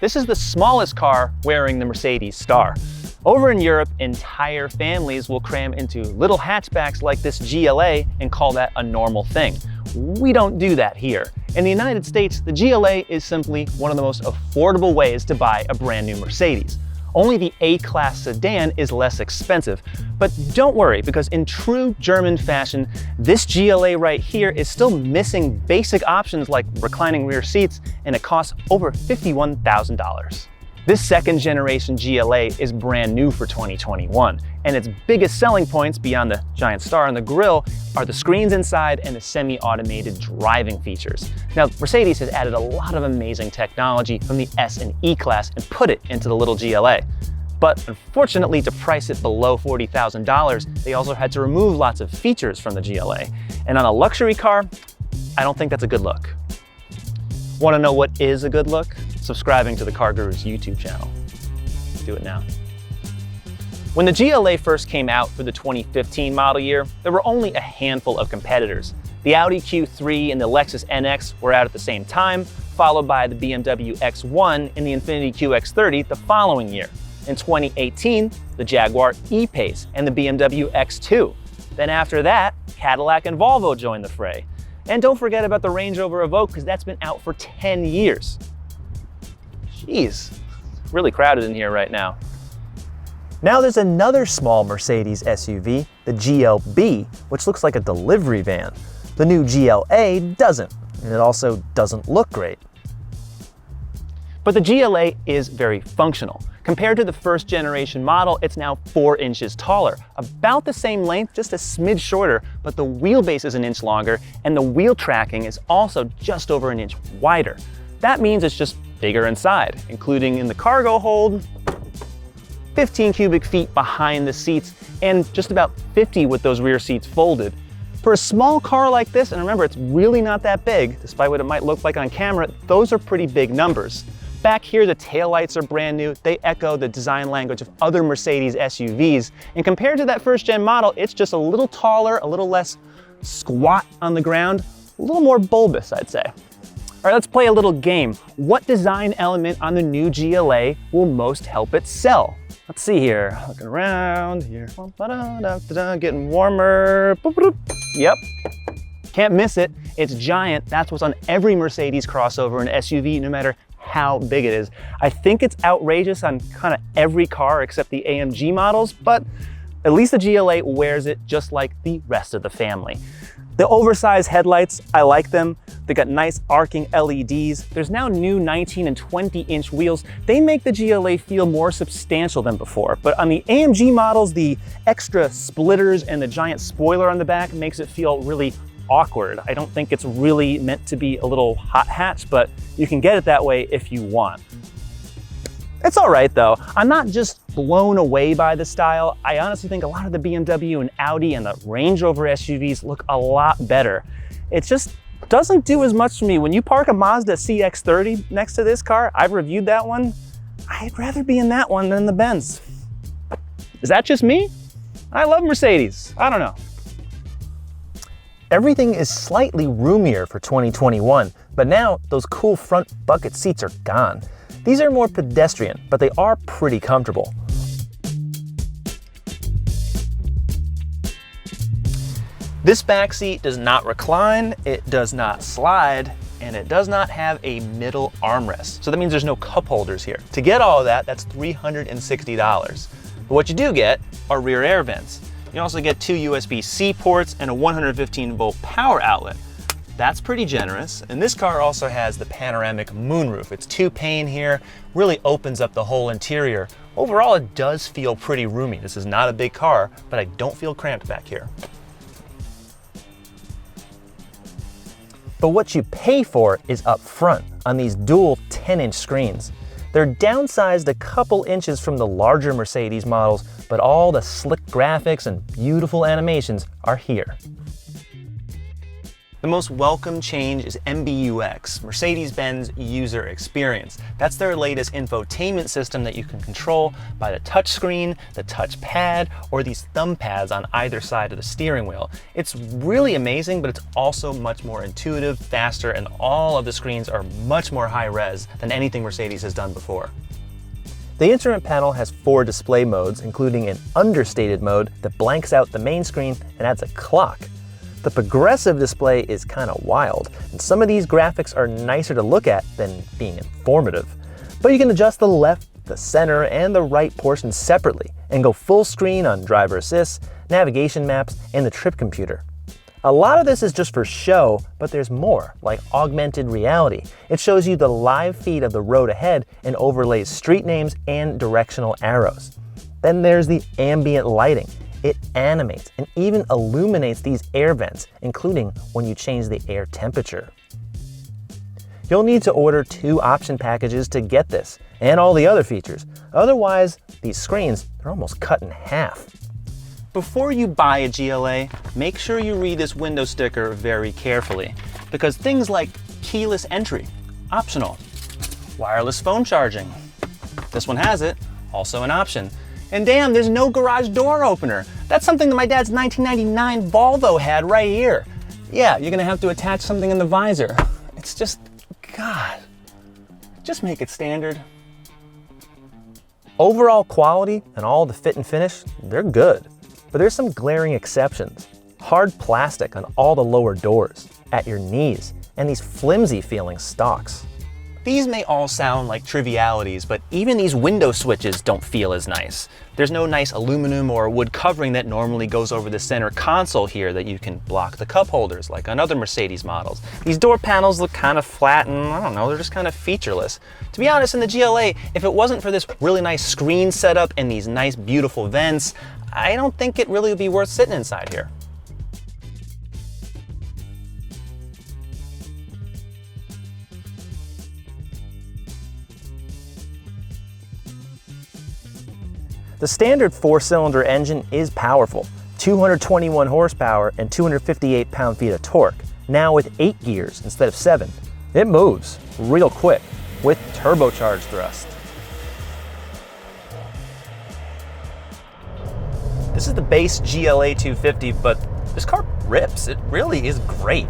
This is the smallest car wearing the Mercedes star. Over in Europe, entire families will cram into little hatchbacks like this GLA and call that a normal thing. We don't do that here. In the United States, the GLA is simply one of the most affordable ways to buy a brand new Mercedes. Only the A-Class sedan is less expensive. But don't worry, because in true German fashion, this GLA right here is still missing basic options like reclining rear seats, and it costs over $51,000. This second generation GLA is brand new for 2021, and its biggest selling points beyond the giant star on the grille are the screens inside and the semi-automated driving features. Now, Mercedes has added a lot of amazing technology from the S and E-Class and put it into the little GLA. But unfortunately, to price it below $40,000, they also had to remove lots of features from the GLA. And on a luxury car, I don't think that's a good look. Want to know what is a good look? Subscribing to the CarGurus YouTube channel. Do it now. When the GLA first came out for the 2015 model year, there were only a handful of competitors. The Audi Q3 and the Lexus NX were out at the same time, followed by the BMW X1 and the Infiniti QX30 the following year. In 2018, the Jaguar E-Pace and the BMW X2. Then after that, Cadillac and Volvo joined the fray. And don't forget about the Range Rover Evoque, because that's been out for 10 years. Jeez, really crowded in here right now. Now there's another small Mercedes SUV, the GLB, which looks like a delivery van. The new GLA doesn't, and it also doesn't look great. But the GLA is very functional. Compared to the first generation model, it's now 4 inches taller, about the same length, just a smidge shorter, but the wheelbase is an inch longer, and the wheel tracking is also just over an inch wider. That means it's just bigger inside, including in the cargo hold, 15 cubic feet behind the seats, and just about 50 with those rear seats folded. For a small car like this, and remember, it's really not that big, despite what it might look like on camera, those are pretty big numbers. Back here, the taillights are brand new. They echo the design language of other Mercedes SUVs. And compared to that first gen model, it's just a little taller, a little less squat on the ground, a little more bulbous, I'd say. All right, let's play a little game. What design element on the new GLA will most help it sell? Let's see here, looking around here, getting warmer. Yep, can't miss it. It's giant. That's what's on every Mercedes crossover and SUV, no matter how big it is. I think it's outrageous on kind of every car except the AMG models, but at least the GLA wears it just like the rest of the family. The oversized headlights, I like them. They got nice arcing LEDs. There's now new 19 and 20-inch wheels. They make the GLA feel more substantial than before. But on the AMG models, the extra splitters and the giant spoiler on the back makes it feel really awkward. I don't think it's really meant to be a little hot hatch, but you can get it that way if you want. It's all right though. I'm not just blown away by the style. I honestly think a lot of the BMW and Audi and the Range Rover SUVs look a lot better. It just doesn't do as much for me. When you park a Mazda CX-30 next to this car, I've reviewed that one, I'd rather be in that one than the Benz. Is that just me? I love Mercedes. I don't know. Everything is slightly roomier for 2021, but now those cool front bucket seats are gone. These are more pedestrian, but they are pretty comfortable. This back seat does not recline, it does not slide, and it does not have a middle armrest. So that means there's no cup holders here. To get all of that, that's $360. But what you do get are rear air vents. You also get 2 USB-C ports and a 115-volt power outlet. That's pretty generous. And this car also has the panoramic moonroof. It's 2-pane here, really opens up the whole interior. Overall, it does feel pretty roomy. This is not a big car, but I don't feel cramped back here. But what you pay for is up front on these dual 10-inch screens. They're downsized a couple inches from the larger Mercedes models, but all the slick graphics and beautiful animations are here. The most welcome change is MBUX, Mercedes-Benz User Experience. That's their latest infotainment system that you can control by the touchscreen, the touch pad, or these thumb pads on either side of the steering wheel. It's really amazing, but it's also much more intuitive, faster, and all of the screens are much more high res than anything Mercedes has done before. The instrument panel has 4 display modes, including an understated mode that blanks out the main screen and adds a clock. The progressive display is kind of wild, and some of these graphics are nicer to look at than being informative. But you can adjust the left, the center, and the right portions separately, and go full screen on driver assist, navigation maps, and the trip computer. A lot of this is just for show, but there's more, like augmented reality. It shows you the live feed of the road ahead and overlays street names and directional arrows. Then there's the ambient lighting. It animates and even illuminates these air vents, including when you change the air temperature. You'll need to order 2 option packages to get this, and all the other features. Otherwise, these screens, they're almost cut in half. Before you buy a GLA, make sure you read this window sticker very carefully, because things like keyless entry, optional. Wireless phone charging, this one has it, also an option. And damn, there's no garage door opener. That's something that my dad's 1999 Volvo had right here. Yeah, you're gonna have to attach something in the visor. It's just, God, just make it standard. Overall quality and all the fit and finish, they're good. But there's some glaring exceptions. Hard plastic on all the lower doors, at your knees, and these flimsy feeling stalks. These may all sound like trivialities, but even these window switches don't feel as nice. There's no nice aluminum or wood covering that normally goes over the center console here that you can block the cup holders like on other Mercedes models. These door panels look kind of flat and I don't know, they're just kind of featureless. To be honest, in the GLA, if it wasn't for this really nice screen setup and these nice beautiful vents, I don't think it really would be worth sitting inside here. The standard 4-cylinder engine is powerful, 221 horsepower and 258 pound-feet of torque, now with 8 gears instead of 7. It moves real quick with turbocharged thrust. This is the base GLA 250, but this car rips. It really is great.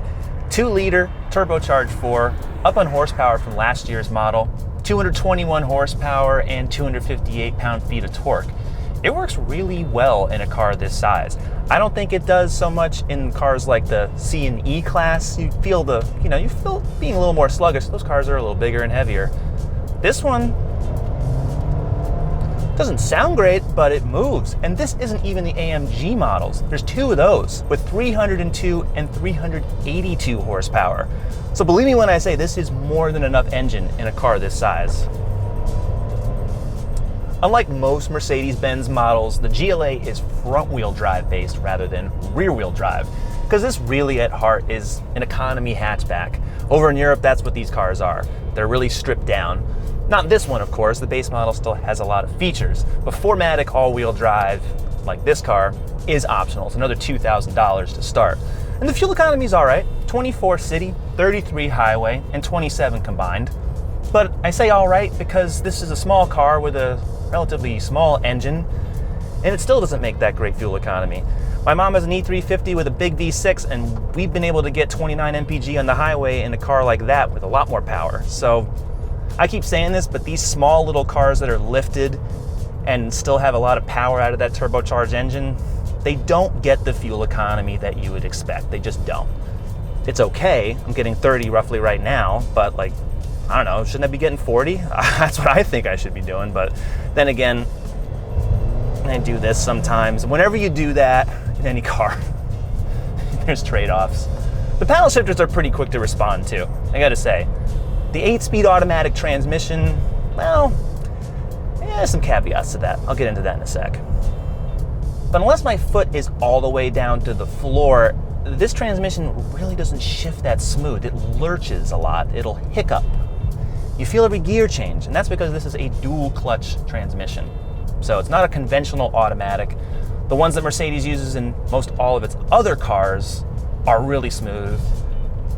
2-liter turbocharged 4, up on horsepower from last year's model, 221 horsepower and 258 pound-feet of torque. It works really well in a car this size. I don't think it does so much in cars like the C and E class. You feel being a little more sluggish. Those cars are a little bigger and heavier. This one doesn't sound great, but it moves. And this isn't even the AMG models. There's 2 of those with 302 and 382 horsepower. So believe me when I say this is more than enough engine in a car this size. Unlike most Mercedes-Benz models, the GLA is front-wheel drive based rather than rear-wheel drive, because this really at heart is an economy hatchback. Over in Europe, that's what these cars are. They're really stripped down. Not this one, of course. The base model still has a lot of features, but 4MATIC all-wheel drive, like this car, is optional. It's another $2,000 to start. And the fuel economy is all right. 24 city, 33 highway, and 27 combined. But I say all right because this is a small car with a relatively small engine, and it still doesn't make that great fuel economy. My mom has an E350 with a big V6, and we've been able to get 29 mpg on the highway in a car like that with a lot more power. So I keep saying this, but these small little cars that are lifted and still have a lot of power out of that turbocharged engine, they don't get the fuel economy that you would expect. They just don't. It's okay. I'm getting 30 roughly right now, but like, I don't know, shouldn't I be getting 40? That's what I think I should be doing. But then again, I do this sometimes. Whenever you do that in any car, there's trade-offs. The paddle shifters are pretty quick to respond to, I gotta say. The 8-speed automatic transmission, well, there's some caveats to that. I'll get into that in a sec. But unless my foot is all the way down to the floor, this transmission really doesn't shift that smooth. It lurches a lot. It'll hiccup. You feel every gear change, and that's because this is a dual clutch transmission. So it's not a conventional automatic. The ones that Mercedes uses in most all of its other cars are really smooth.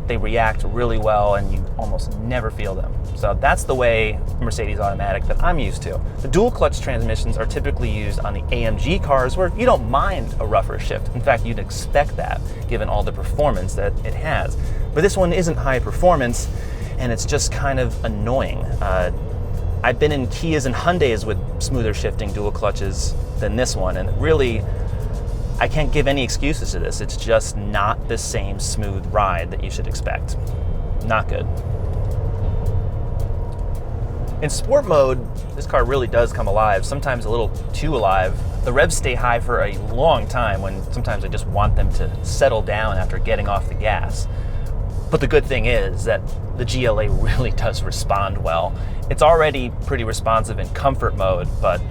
They react really well and you almost never feel them. So that's the way Mercedes automatic that I'm used to. The dual clutch transmissions are typically used on the AMG cars where you don't mind a rougher shift. In fact, you'd expect that given all the performance that it has. But this one isn't high performance and it's just kind of annoying. I've been in Kias and Hyundais with smoother shifting dual clutches than this one, and really, I can't give any excuses to this. It's just not the same smooth ride that you should expect. Not good. In sport mode, this car really does come alive, sometimes a little too alive. The revs stay high for a long time when sometimes I just want them to settle down after getting off the gas. But the good thing is that the GLA really does respond well. It's already pretty responsive in comfort mode, but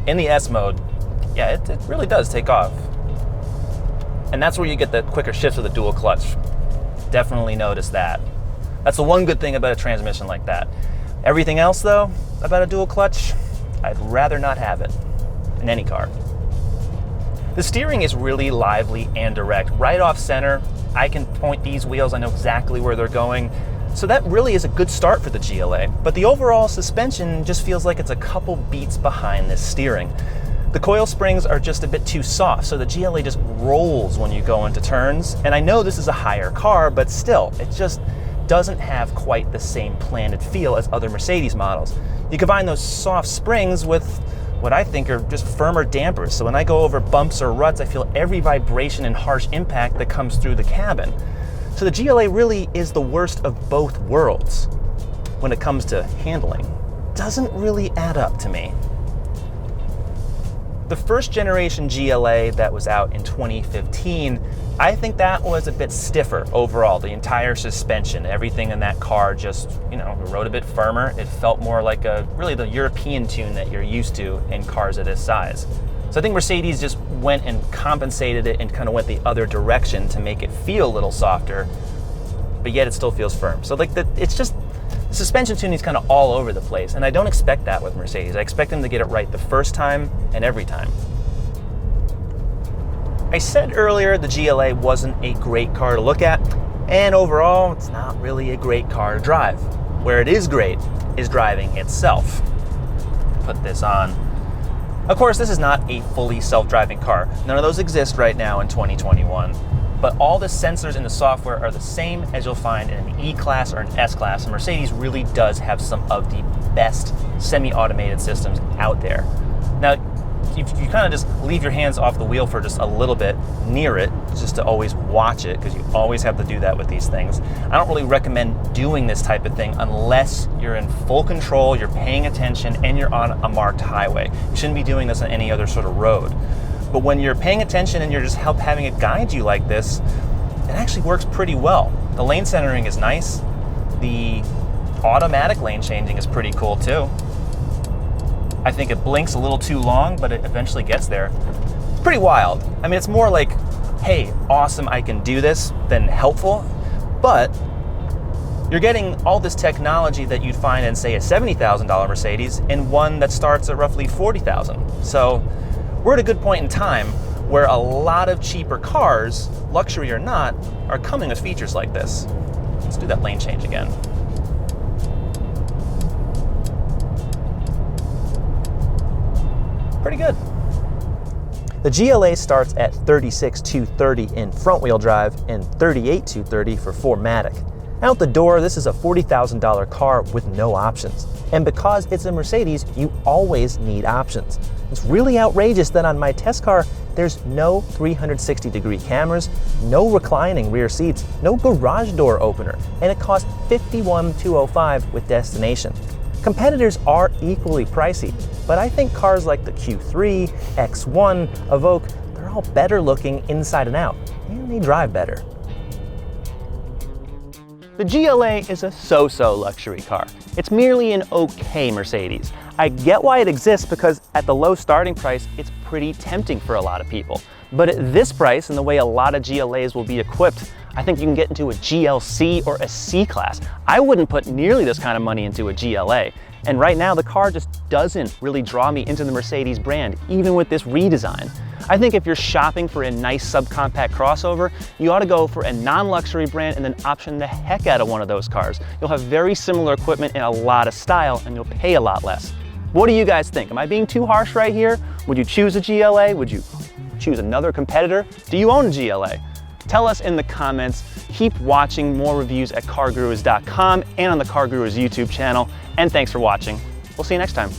in the S mode, yeah, it really does take off. And that's where you get the quicker shifts with the dual clutch. Definitely notice that. That's the one good thing about a transmission like that. Everything else, though, about a dual clutch, I'd rather not have it in any car. The steering is really lively and direct. Right off center, I can point these wheels, I know exactly where they're going. So that really is a good start for the GLA, but the overall suspension just feels like it's a couple beats behind this steering. The coil springs are just a bit too soft, so the GLA just rolls when you go into turns. And I know this is a higher car, but still, it just doesn't have quite the same planted feel as other Mercedes models. You combine those soft springs with what I think are just firmer dampers, so when I go over bumps or ruts, I feel every vibration and harsh impact that comes through the cabin. So the GLA really is the worst of both worlds when it comes to handling. Doesn't really add up to me. The first generation GLA that was out in 2015, I think that was a bit stiffer overall. The entire suspension, everything in that car just, rode a bit firmer. It felt more like really the European tune that you're used to in cars of this size. So I think Mercedes just went and compensated it and kind of went the other direction to make it feel a little softer, but yet it still feels firm. So it's just, the suspension tuning is kind of all over the place, and I don't expect that with Mercedes. I expect them to get it right the first time and every time. I said earlier the GLA wasn't a great car to look at, and overall, it's not really a great car to drive. Where it is great is driving itself. Put this on. Of course, this is not a fully self-driving car. None of those exist right now in 2021. But all the sensors in the software are the same as you'll find in an E-Class or an S-Class, and Mercedes really does have some of the best semi-automated systems out there. Now, you kind of just leave your hands off the wheel for just a little bit near it, just to always watch it, because you always have to do that with these things. I don't really recommend doing this type of thing unless you're in full control, you're paying attention, and you're on a marked highway. You shouldn't be doing this on any other sort of road. But when you're paying attention and you're just having it guide you like this, it actually works pretty well. The lane centering is nice. The automatic lane changing is pretty cool too. I think it blinks a little too long, but it eventually gets there. It's pretty wild. I mean, it's more like, hey, awesome, I can do this, than helpful. But you're getting all this technology that you'd find in, say, a $70,000 Mercedes in one that starts at roughly $40,000. So we're at a good point in time where a lot of cheaper cars, luxury or not, are coming with features like this. Let's do that lane change again. Pretty good. The GLA starts at $36,230 in front-wheel drive and $38,230 for 4MATIC. Out the door, this is a $40,000 car with no options. And because it's a Mercedes, you always need options. It's really outrageous that on my test car, there's no 360-degree cameras, no reclining rear seats, no garage door opener, and it costs $51,205 with destination. Competitors are equally pricey, but I think cars like the Q3, X1, Evoque, they're all better looking inside and out, and they drive better. The GLA is a so-so luxury car. It's merely an okay Mercedes. I get why it exists because at the low starting price, it's pretty tempting for a lot of people. But at this price and the way a lot of GLAs will be equipped, I think you can get into a GLC or a C-Class. I wouldn't put nearly this kind of money into a GLA. And right now, the car just doesn't really draw me into the Mercedes brand, even with this redesign. I think if you're shopping for a nice subcompact crossover, you ought to go for a non-luxury brand and then option the heck out of one of those cars. You'll have very similar equipment and a lot of style, and you'll pay a lot less. What do you guys think? Am I being too harsh right here? Would you choose a GLA? Would you choose another competitor? Do you own a GLA? Tell us in the comments. Keep watching more reviews at CarGurus.com and on the CarGurus YouTube channel. And thanks for watching. We'll see you next time.